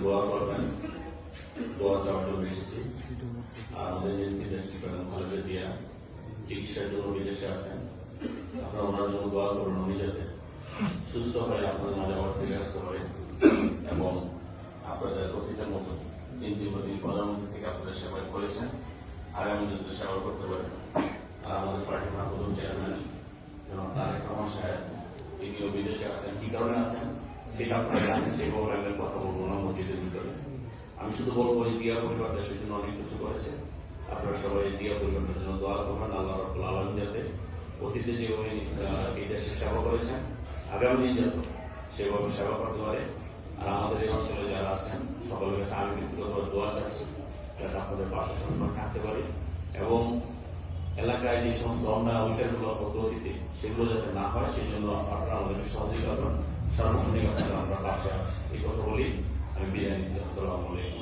দোয়া করবেন, দোয়া চাওয়ার জন্য এসেছি। আর আমাদের নেত্রী খালেদা জিয়া চিকিৎসার জন্য বিদেশে আছেন, আপনারা ওনার জন্য দোয়া করুন, উনি যাতে সুস্থ হয়ে আপনাদের মাঝে আবার ফিরে আসতে পারে এবং আপনাদের অতীতের মতো দিন প্রধানমন্ত্রী থেকে আপনাদের সেবা করেছেন, আগামী দিনে সেবা করতে পারেন। আর আমাদের পার্টির প্রথম চেয়ারম্যান যেমন তারেক রহমান সাহেব, তিনিও বিদেশে আছেন, কি কারণে আছেন সেটা আপনারা জানেন, সেই প্রোগ্রামের কথা বলবো না মসজিদের ভিতরে। আমি শুধু বলবো যে জিয়া পরিবার দেশের জন্য অনেক কিছু করেছে, আপনারা সবাই জিয়া পরিবারের জন্য দোয়া করবেন। আল্লাহ রাব্বুল আলামিন যাতে অতীতে যেভাবে এই দেশের সেবা করেছেন আগামী দিন যাতে সেভাবে সেবা করতে পারে। আর আমাদের এই অঞ্চলে যারা আছেন সকলের কাছে আমি ব্যক্তিগতভাবে দোয়া চাচ্ছি যাতে আপনাদের পাশে সন্ধান থাকতে পারে এবং এলাকায় যে সমস্ত অন্যায় অবিচারগুলো হতো অতীতে সেগুলো যাতে না হয় সেই জন্য আপনারা আমাদেরকে সহযোগিতা করবেন। সার্বক্ষণিক আপনারা আমরা পাশে আছি, এই কথা বলি আমি বিদায় নিচ্ছি। আসসালামু আলাইকুম।